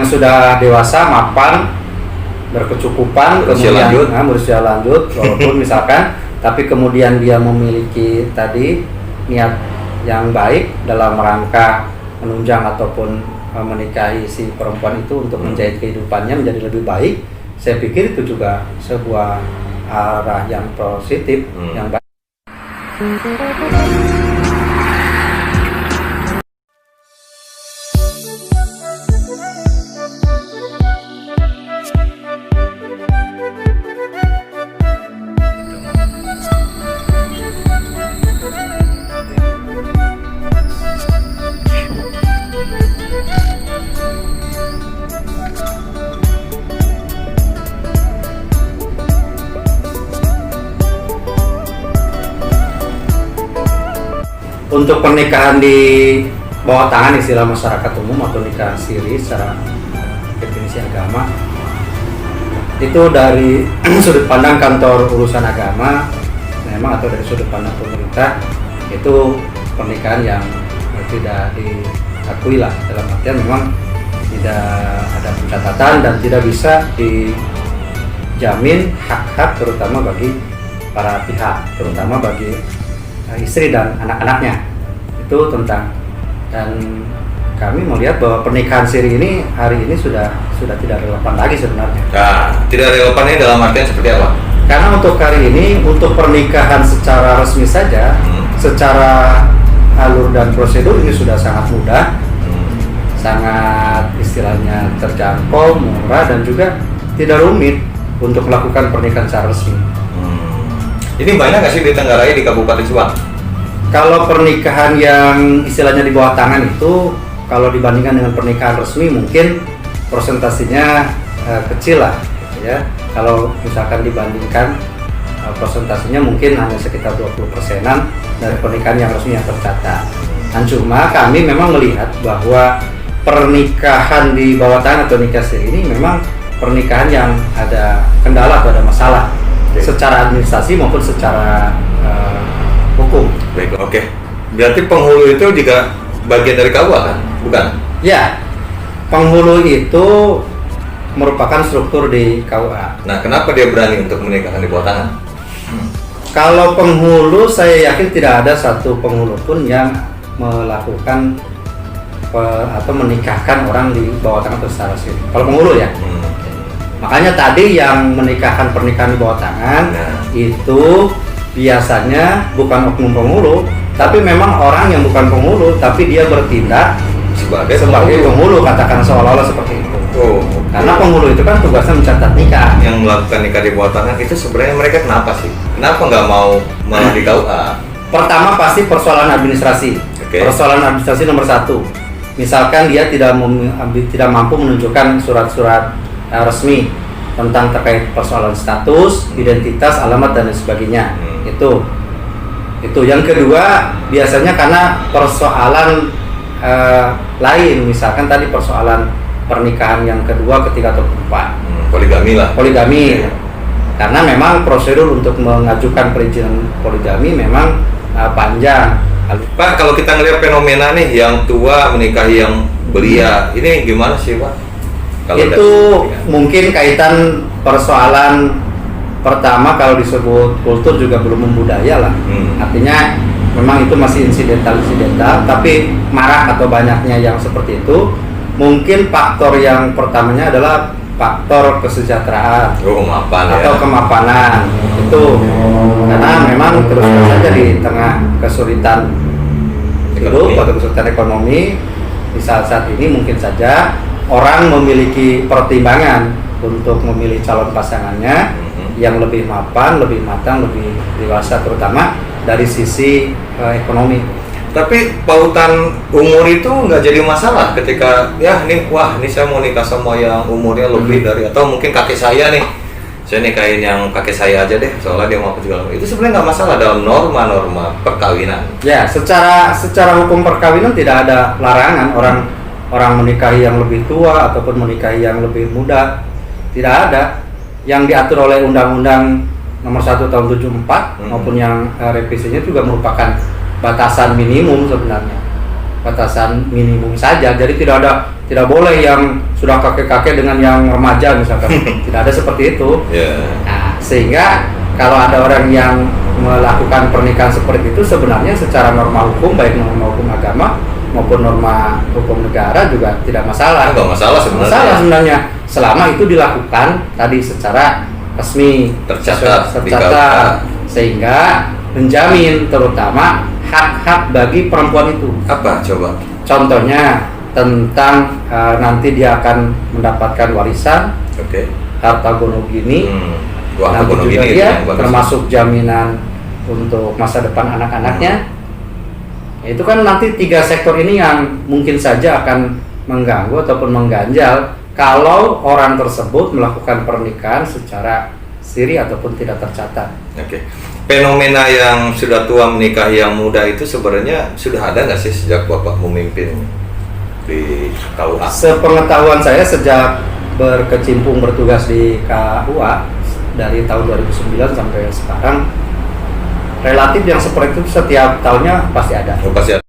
yang sudah dewasa, mapan, berkecukupan, kemudian berusia lanjut, walaupun misalkan, tapi kemudian dia memiliki tadi niat yang baik dalam rangka menunjang ataupun menikahi si perempuan itu untuk menjahit kehidupannya menjadi lebih baik, saya pikir itu juga sebuah arah yang positif, yang baik. Untuk pernikahan di bawah tangan istilah masyarakat umum atau nikah siri secara definisi agama, itu dari sudut pandang kantor urusan agama memang atau dari sudut pandang pemerintah itu pernikahan yang tidak diakui lah, dalam artian memang tidak ada pencatatan dan tidak bisa dijamin hak-hak terutama bagi para pihak, terutama bagi istri dan anak-anaknya. Itu tentang, dan kami melihat bahwa pernikahan siri ini hari ini sudah tidak relevan lagi sebenarnya. Nah, tidak relevannya dalam artian seperti apa? Karena untuk hari ini, untuk pernikahan secara resmi saja, secara alur dan prosedur ini sudah sangat mudah, sangat istilahnya terjangkau, murah, dan juga tidak rumit untuk melakukan pernikahan secara resmi. Ini banyak nggak sih di Tenggarai, di Kabupaten Subang? Kalau pernikahan yang istilahnya di bawah tangan itu, kalau dibandingkan dengan pernikahan resmi mungkin persentasinya kecil lah, gitu ya. Kalau misalkan dibandingkan persentasinya mungkin hanya sekitar 20%-an dari pernikahan yang resmi yang tercatat. Dan cuma kami memang melihat bahwa pernikahan di bawah tangan atau nikah siri ini memang pernikahan yang ada kendala atau ada masalah secara administrasi maupun secara hukum. Baik, oke. Berarti penghulu itu juga bagian dari KUA kan? Bukan? Ya, penghulu itu merupakan struktur di KUA. Nah, kenapa dia berani untuk menikahkan di bawah tangan? Kalau penghulu, saya yakin tidak ada satu penghulu pun yang melakukan atau menikahkan orang di bawah tangan secara siri. Kalau penghulu ya. Makanya tadi yang menikahkan pernikahan di bawah tangan itu biasanya bukan oknum penghulu, tapi memang orang yang bukan penghulu, tapi dia bertindak sebagai penghulu, katakan seolah-olah seperti itu. Karena penghulu itu kan tugasnya mencatat nikah. Yang melakukan nikah di bawah tangan itu sebenarnya mereka kenapa sih? Kenapa nggak mau malah di KUA? Pertama pasti persoalan administrasi. Persoalan administrasi nomor satu. Misalkan dia tidak mampu menunjukkan surat-surat resmi tentang terkait persoalan status, identitas, alamat dan sebagainya. Itu yang kedua biasanya karena persoalan lain, misalkan tadi persoalan pernikahan yang kedua, ketiga atau keempat, poligami. Karena memang prosedur untuk mengajukan perizinan poligami memang panjang. Pak, kalau kita ngelihat fenomena nih yang tua menikahi yang belia, ini gimana sih Pak? Kalau itu mungkin kaitan persoalan pertama, kalau disebut kultur juga belum membudaya lah. Artinya memang itu masih insidental, tapi marak atau banyaknya yang seperti itu. Mungkin faktor yang pertamanya adalah faktor kesejahteraan atau kemapanan itu, karena memang terus saja di tengah kesulitan hidup atau kesulitan ekonomi di saat ini mungkin saja orang memiliki pertimbangan untuk memilih calon pasangannya yang lebih mapan, lebih matang, lebih dewasa, terutama dari sisi ekonomi. Tapi pautan umur itu nggak jadi masalah ketika ini saya mau nikah sama yang umurnya lebih dari, atau mungkin kakek saya nih, saya nikahin yang kakek saya aja deh soalnya dia mau juga. Itu sebenarnya nggak masalah dalam norma-norma perkawinan. Ya, secara hukum perkawinan tidak ada larangan orang menikahi yang lebih tua ataupun menikahi yang lebih muda, tidak ada. Yang diatur oleh Undang-Undang Nomor 1 Tahun 74 maupun yang revisinya juga merupakan batasan minimum sebenarnya. batasan minimum saja. Jadi tidak boleh yang sudah kakek-kakek dengan yang remaja misalkan. Tidak ada seperti itu. Nah, sehingga kalau ada orang yang melakukan pernikahan seperti itu, sebenarnya secara norma hukum, baik norma hukum agama maupun norma hukum negara juga tidak masalah. Nggak masalah sebenarnya. Masalah sebenarnya selama itu dilakukan tadi secara resmi, tercatat, sehingga menjamin terutama hak-hak bagi perempuan itu. Apa coba? Contohnya tentang nanti dia akan mendapatkan warisan, harta gono gini, nanti juga dia termasuk jaminan untuk masa depan anak-anaknya. Itu kan nanti 3 sektor ini yang mungkin saja akan mengganggu ataupun mengganjal kalau orang tersebut melakukan pernikahan secara siri ataupun tidak tercatat. Fenomena yang sudah tua menikahi yang muda itu sebenarnya sudah ada nggak sih sejak Bapak memimpin di KUA? Sepengetahuan saya sejak berkecimpung bertugas di KUA dari tahun 2009 sampai sekarang, relatif yang seperti itu setiap tahunnya pasti ada. Pasti ada.